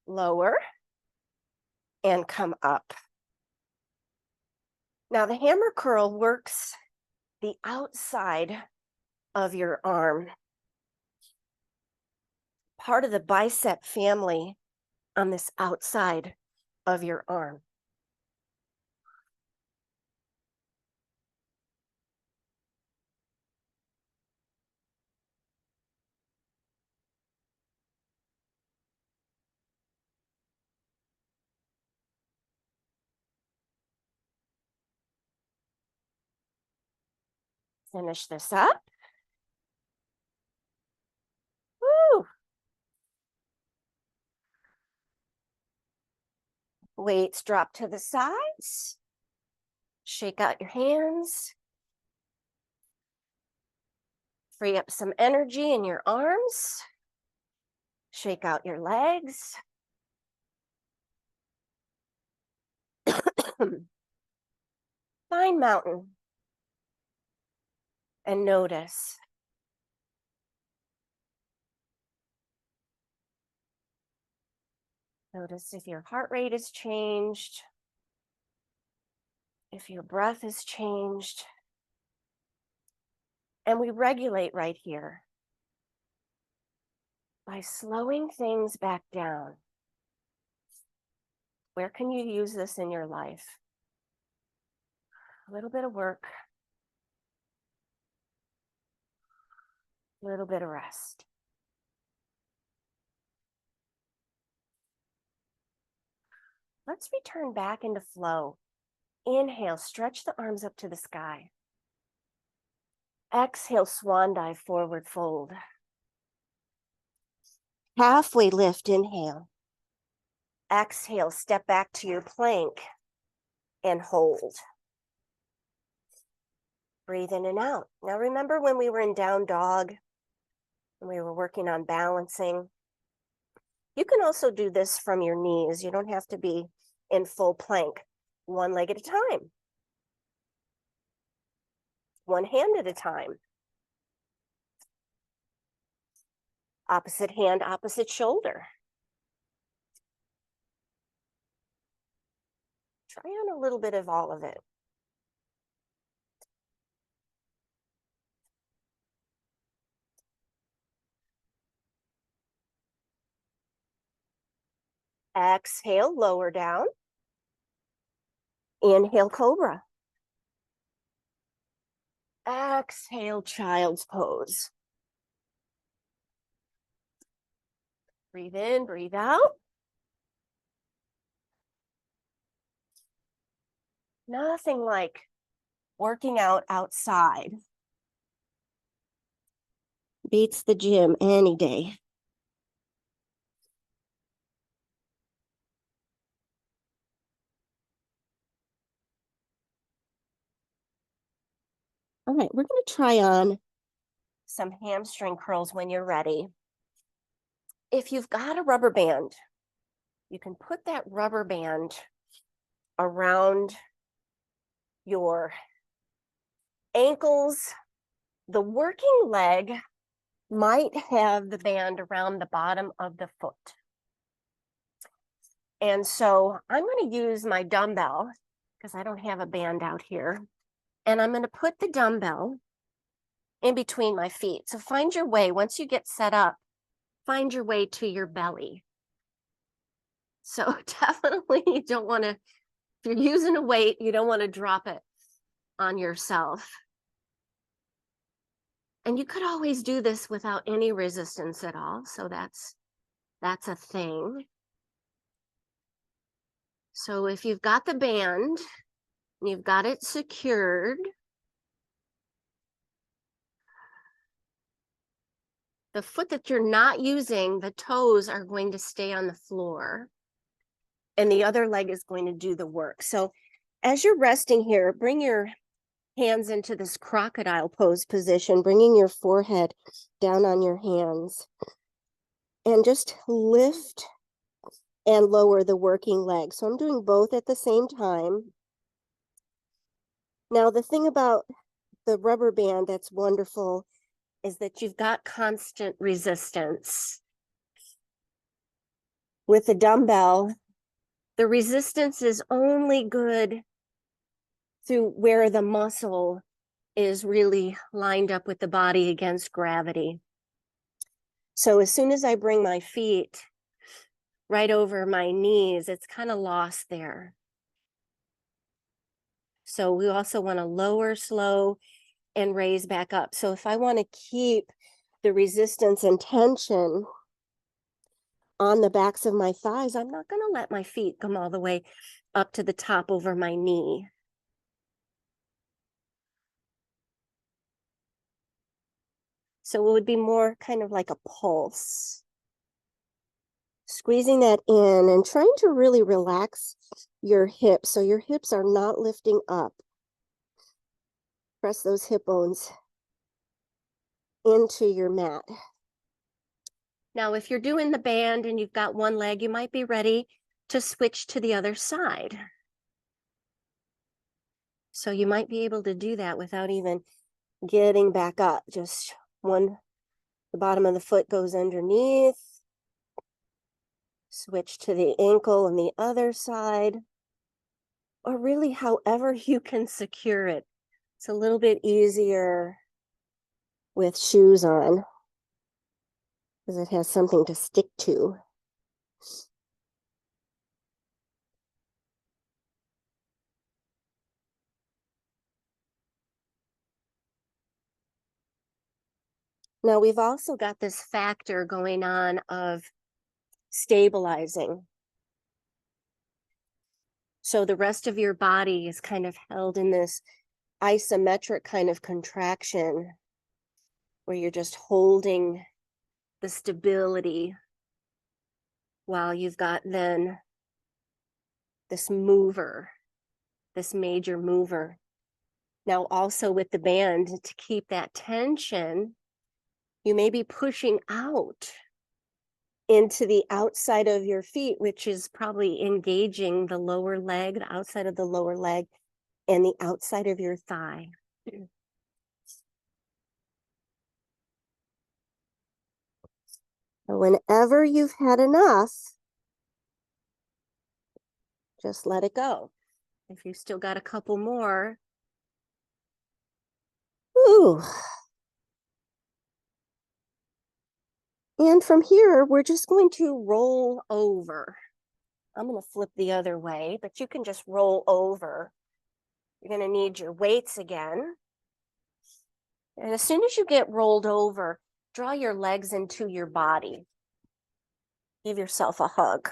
Lower and come up. Now the hammer curl works the outside of your arm, part of the bicep family on this outside of your arm. Finish this up. Woo! Weights drop to the sides. Shake out your hands. Free up some energy in your arms. Shake out your legs. Find mountain and notice. Notice if your heart rate has changed, if your breath has changed. And we regulate right here by slowing things back down. Where can you use this in your life? A little bit of work, a little bit of rest. Let's return back into flow. Inhale, stretch the arms up to the sky. Exhale, swan dive, forward fold. Halfway lift, inhale. Exhale, step back to your plank and hold. Breathe in and out. Now remember when we were in down dog, when we were working on balancing? You can also do this from your knees. You don't have to be in full plank. One leg at a time. One hand at a time. Opposite hand, opposite shoulder. Try on a little bit of all of it. Exhale, lower down. Inhale, cobra. Exhale, child's pose. Breathe in, breathe out. Nothing like working out outside. Beats the gym any day. All right, we're going to try on some hamstring curls when you're ready. If you've got a rubber band, you can put that rubber band around your ankles. The working leg might have the band around the bottom of the foot. And so I'm going to use my dumbbell because I don't have a band out here. And I'm going to put the dumbbell in between my feet. So find your way. Once you get set up, find your way to your belly. So definitely you don't want to, if you're using a weight, you don't want to drop it on yourself. And you could always do this without any resistance at all. So that's a thing. So if you've got the band, and you've got it secured, the foot that you're not using, the toes are going to stay on the floor, and the other leg is going to do the work. So as you're resting here, bring your hands into this crocodile pose position, bringing your forehead down on your hands, and just lift and lower the working leg. So I'm doing both at the same time. Now, the thing about the rubber band that's wonderful is that you've got constant resistance. With the dumbbell, the resistance is only good through where the muscle is really lined up with the body against gravity. So as soon as I bring my feet right over my knees, it's kind of lost there. So we also want to lower, slow, and raise back up. So if I want to keep the resistance and tension on the backs of my thighs, I'm not going to let my feet come all the way up to the top over my knee. So it would be more kind of like a pulse. Squeezing that in and trying to really relax your hips so your hips are not lifting up. Press those hip bones into your mat. Now, if you're doing the band and you've got one leg, you might be ready to switch to the other side. So you might be able to do that without even getting back up. Just the bottom of the foot goes underneath. Switch to the ankle on the other side, or really however you can secure it. It's a little bit easier with shoes on because it has something to stick to. Now we've also got this factor going on of stabilizing. So the rest of your body is kind of held in this isometric kind of contraction where you're just holding the stability while you've got then this mover, this major mover. Now also with the band, to keep that tension, you may be pushing out into the outside of your feet, which is probably engaging the lower leg, the outside of the lower leg, and the outside of your thigh. And whenever you've had enough, just let it go. If you still got a couple more, ooh. And from here, we're just going to roll over. I'm going to flip the other way, but you can just roll over. You're going to need your weights again. And as soon as you get rolled over, draw your legs into your body. Give yourself a hug.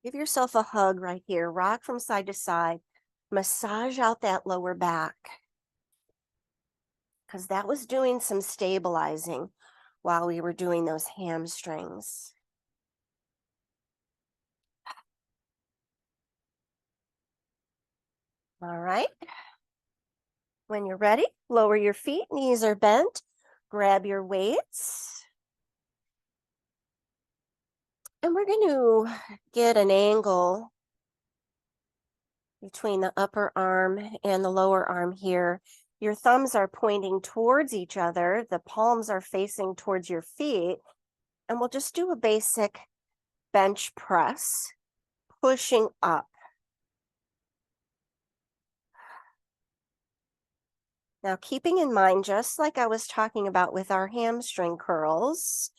Give yourself a hug right here. Rock from side to side. Massage out that lower back, because that was doing some stabilizing while we were doing those hamstrings. All right. When you're ready, lower your feet, knees are bent, grab your weights. And we're going to get an angle between the upper arm and the lower arm here. Your thumbs are pointing towards each other. The palms are facing towards your feet. And we'll just do a basic bench press, pushing up. Now, keeping in mind, just like I was talking about with our hamstring curls,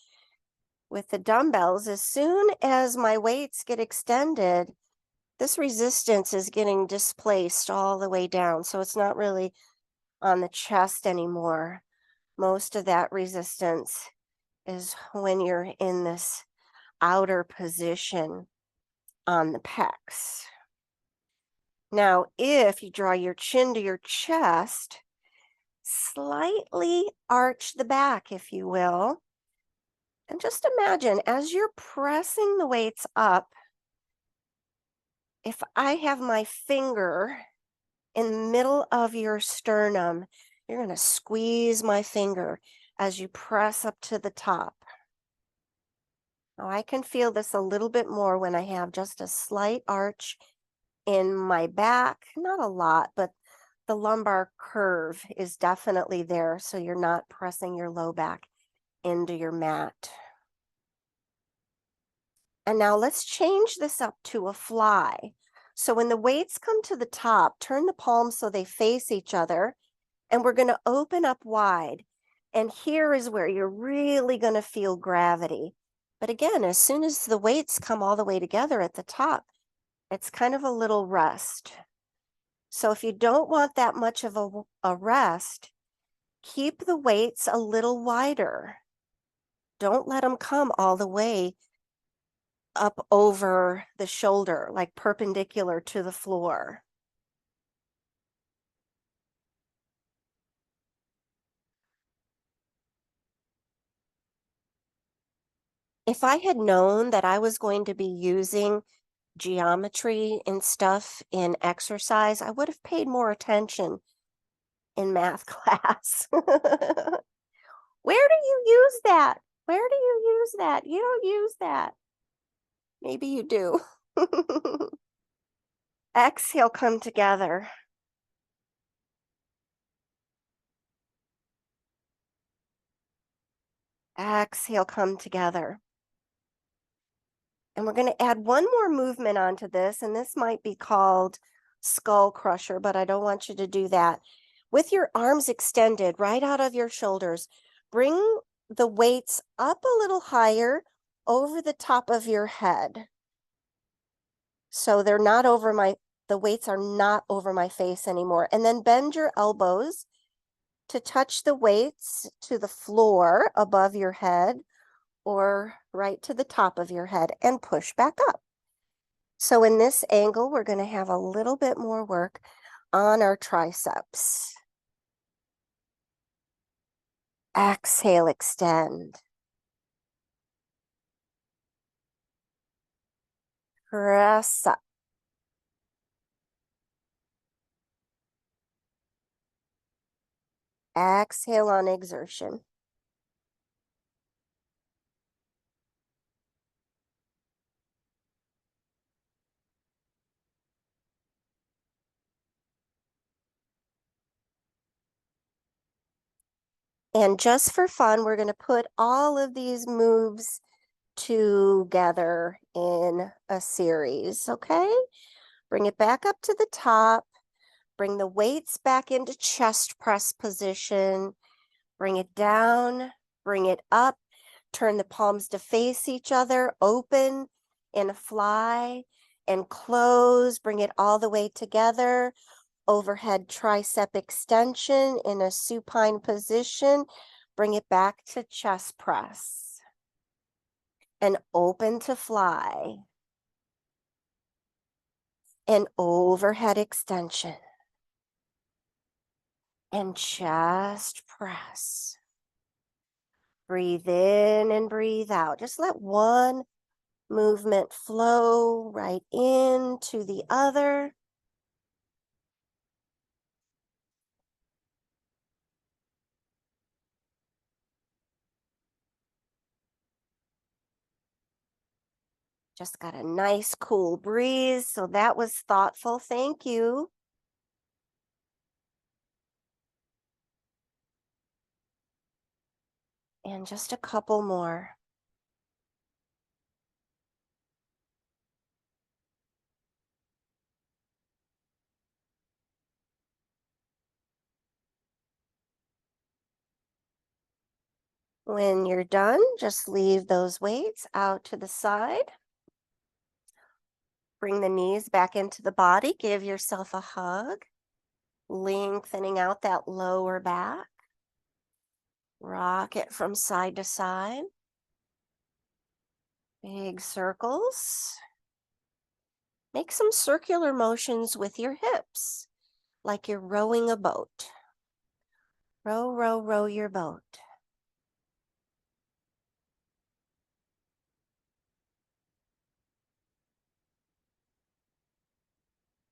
with the dumbbells, as soon as my weights get extended, this resistance is getting displaced all the way down. So it's not really on the chest anymore. Most of that resistance is when you're in this outer position on the pecs. Now, if you draw your chin to your chest, slightly arch the back, if you will. And just imagine as you're pressing the weights up, if I have my finger in the middle of your sternum, you're going to squeeze my finger as you press up to the top. Now, I can feel this a little bit more when I have just a slight arch in my back. Not a lot, but the lumbar curve is definitely there, so you're not pressing your low back into your mat. And now let's change this up to a fly. So when the weights come to the top, turn the palms so they face each other, and we're going to open up wide. And here is where you're really going to feel gravity. But again, as soon as the weights come all the way together at the top, it's kind of a little rest. So if you don't want that much of a rest, keep the weights a little wider. Don't let them come all the way up over the shoulder, like perpendicular to the floor. If I had known that I was going to be using geometry and stuff in exercise, I would have paid more attention in math class. Where do you use that? Where do you use that? You don't use that. Maybe you do. Exhale, come together. Exhale, come together. And we're going to add one more movement onto this, and this might be called skull crusher, but I don't want you to do that. With your arms extended right out of your shoulders, bring the weights up a little higher over the top of your head. So they're not over the weights are not over my face anymore. And then bend your elbows to touch the weights to the floor above your head or right to the top of your head and push back up. So in this angle, we're going to have a little bit more work on our triceps. Exhale, extend. Press up. Exhale on exertion. And just for fun, we're going to put all of these moves together in a series, okay? Bring it back up to the top. Bring the weights back into chest press position. Bring it down, bring it up. Turn the palms to face each other, open in a fly, and close. Bring it all the way together. Overhead tricep extension in a supine position. Bring it back to chest press. And open to fly. And overhead extension. And chest press. Breathe in and breathe out. Just let one movement flow right into the other. Just got a nice cool breeze, so that was thoughtful. Thank you. And just a couple more. When you're done, just leave those weights out to the side. Bring the knees back into the body. Give yourself a hug, lengthening out that lower back. Rock it from side to side. Big circles. Make some circular motions with your hips, like you're rowing a boat. Row, row, row your boat.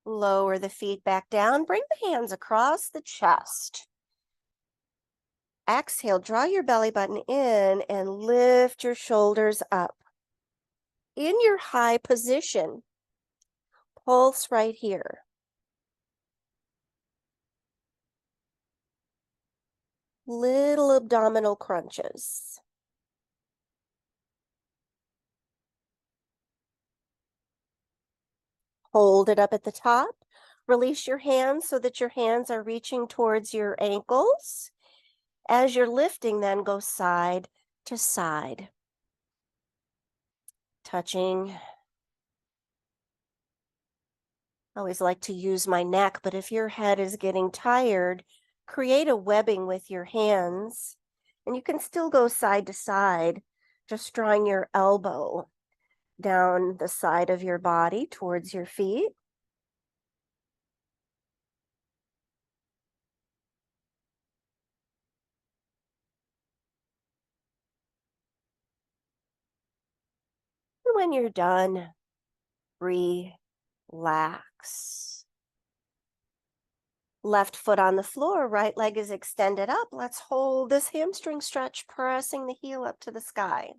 Lower the feet back down. Bring the hands across the chest. Exhale, draw your belly button in and lift your shoulders up. In your high position, pulse right here. Little abdominal crunches. Hold it up at the top. Release your hands so that your hands are reaching towards your ankles. As you're lifting, then go side to side. Touching. I always like to use my neck, but if your head is getting tired, create a webbing with your hands. And you can still go side to side, just drawing your elbow down the side of your body towards your feet. And when you're done, relax. Left foot on the floor, right leg is extended up. Let's hold this hamstring stretch, pressing the heel up to the sky.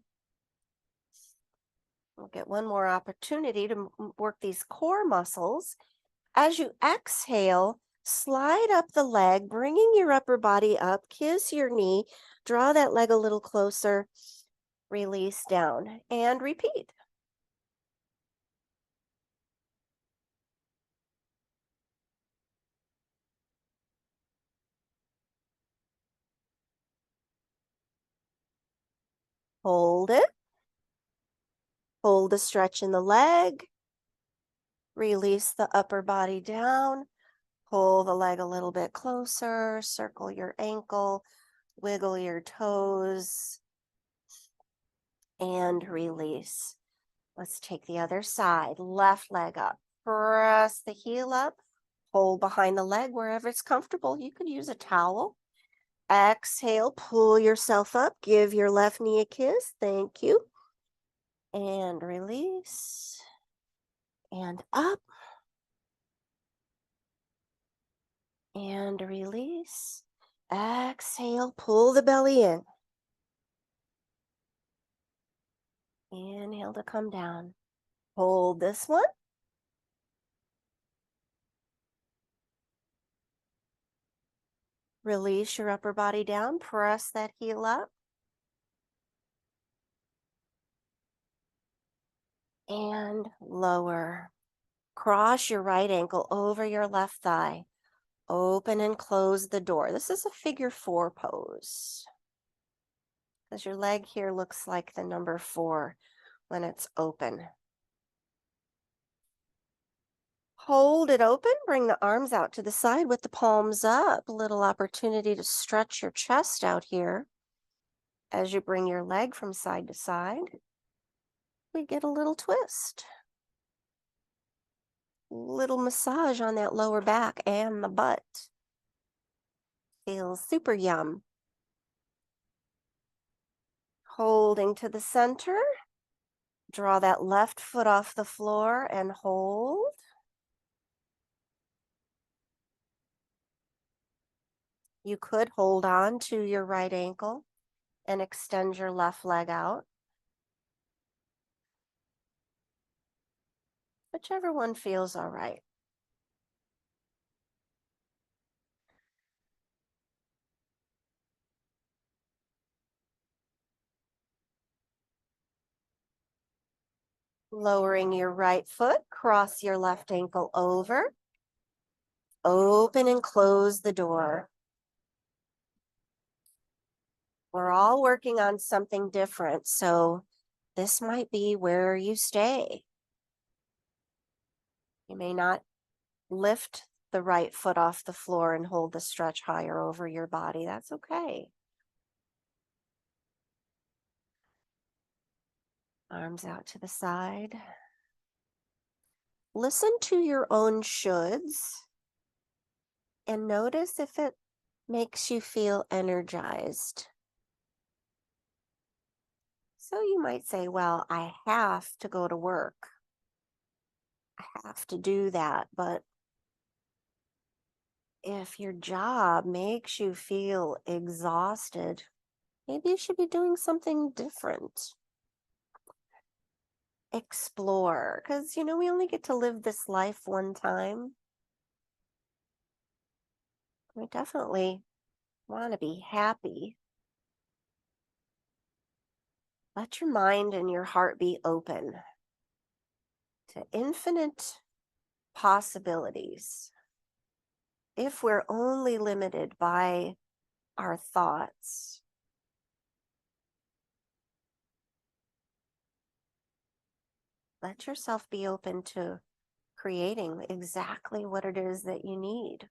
We'll get one more opportunity to work these core muscles. As you exhale, slide up the leg, bringing your upper body up, kiss your knee, draw that leg a little closer, release down, and repeat. Hold it. Hold the stretch in the leg. Release the upper body down. Pull the leg a little bit closer. Circle your ankle. Wiggle your toes. And release. Let's take the other side. Left leg up. Press the heel up. Hold behind the leg wherever it's comfortable. You could use a towel. Exhale, pull yourself up. Give your left knee a kiss. Thank you. And release. And up. And release. Exhale, pull the belly in. Inhale to come down. Hold this one. Release your upper body down, press that heel up. And lower. Cross your right ankle over your left thigh. Open and close the door. This is a figure 4 pose. Because your leg here looks like the number 4 when it's open. Hold it open, bring the arms out to the side with the palms up. A little opportunity to stretch your chest out here. As you bring your leg from side to side, we get a little twist. Little massage on that lower back and the butt. Feels super yum. Holding to the center. Draw that left foot off the floor and hold. You could hold on to your right ankle and extend your left leg out. Whichever one feels all right. Lowering your right foot, cross your left ankle over. Open and close the door. We're all working on something different, so this might be where you stay. You may not lift the right foot off the floor and hold the stretch higher over your body. That's okay. Arms out to the side. Listen to your own shoulds and notice if it makes you feel energized. So you might say, well, I have to go to work. I have to do that. But if your job makes you feel exhausted, maybe you should be doing something different. Explore, because we only get to live this life one time. We definitely want to be happy. Let your mind and your heart be open to infinite possibilities. If we're only limited by our thoughts, let yourself be open to creating exactly what it is that you need,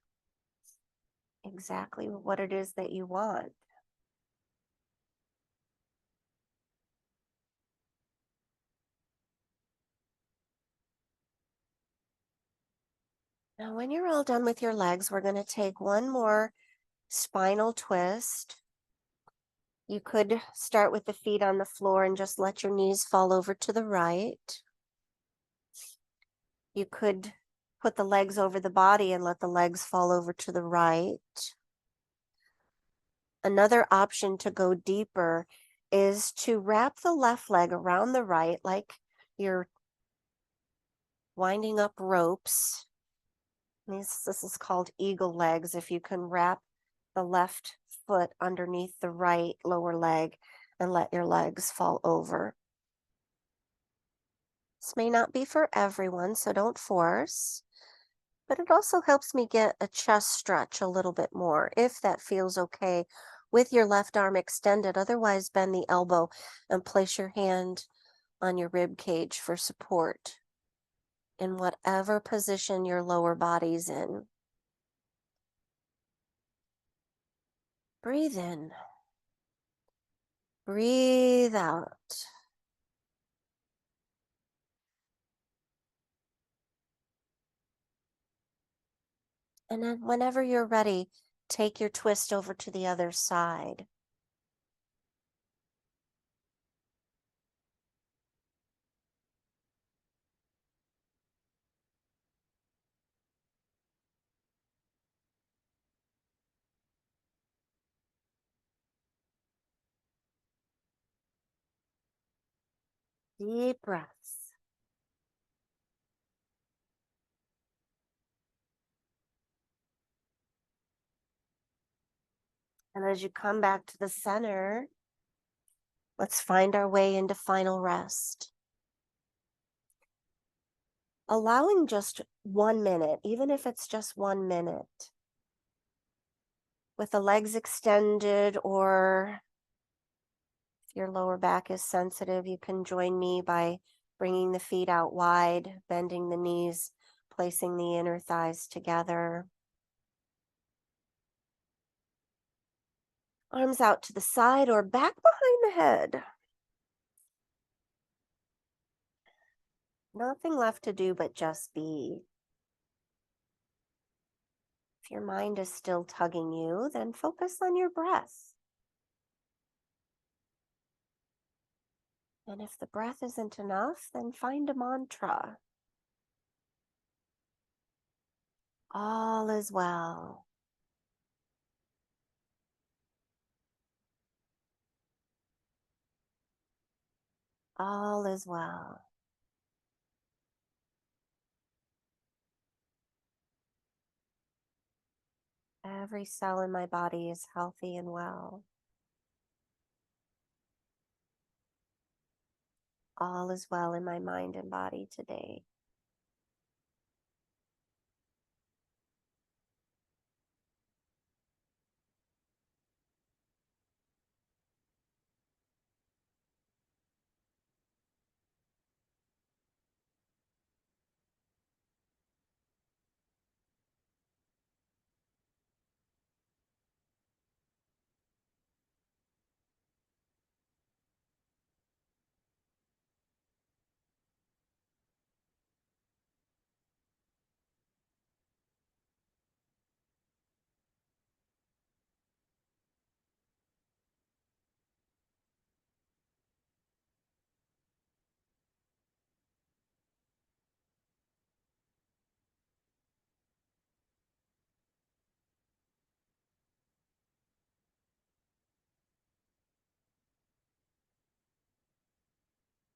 exactly what it is that you want. Now, when you're all done with your legs, we're going to take one more spinal twist. You could start with the feet on the floor and just let your knees fall over to the right. You could put the legs over the body and let the legs fall over to the right. Another option to go deeper is to wrap the left leg around the right like you're winding up ropes. This is called eagle legs. If you can wrap the left foot underneath the right lower leg and let your legs fall over. This may not be for everyone, so don't force, but it also helps me get a chest stretch a little bit more if that feels okay with your left arm extended. Otherwise, bend the elbow and place your hand on your rib cage for support in whatever position your lower body's in. Breathe in. Breathe out. And then whenever you're ready, take your twist over to the other side. Deep breaths. And as you come back to the center, let's find our way into final rest. Allowing just 1 minute, even if it's just 1 minute, with the legs extended, or if your lower back is sensitive, you can join me by bringing the feet out wide, bending the knees, placing the inner thighs together. Arms out to the side or back behind the head. Nothing left to do but just be. If your mind is still tugging you, then focus on your breath. And if the breath isn't enough, then find a mantra. All is well. All is well. Every cell in my body is healthy and well. All is well in my mind and body today.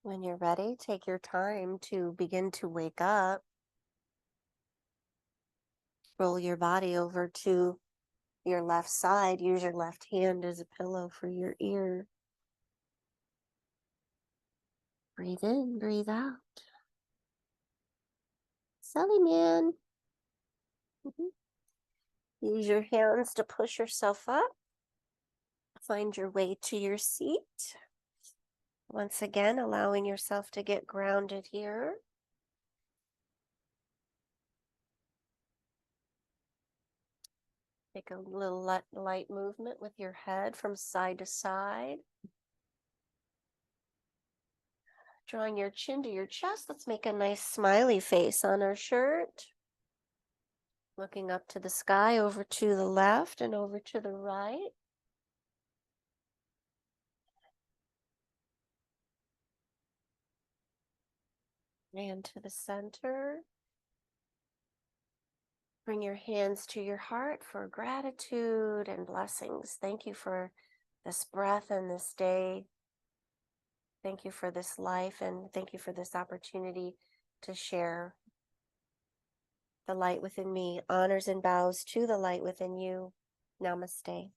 When you're ready, take your time to begin to wake up. Roll your body over to your left side. Use your left hand as a pillow for your ear. Breathe in, breathe out. Silly man. Use your hands to push yourself up. Find your way to your seat. Once again, allowing yourself to get grounded here. Take a little light movement with your head from side to side. Drawing your chin to your chest, let's make a nice smiley face on our shirt. Looking up to the sky, over to the left and over to the right. And to the center. Bring your hands to your heart for gratitude and blessings. Thank you for this breath and this day. Thank you for this life, and thank you for this opportunity to share the light within me. Honors and bows to the light within you. Namaste.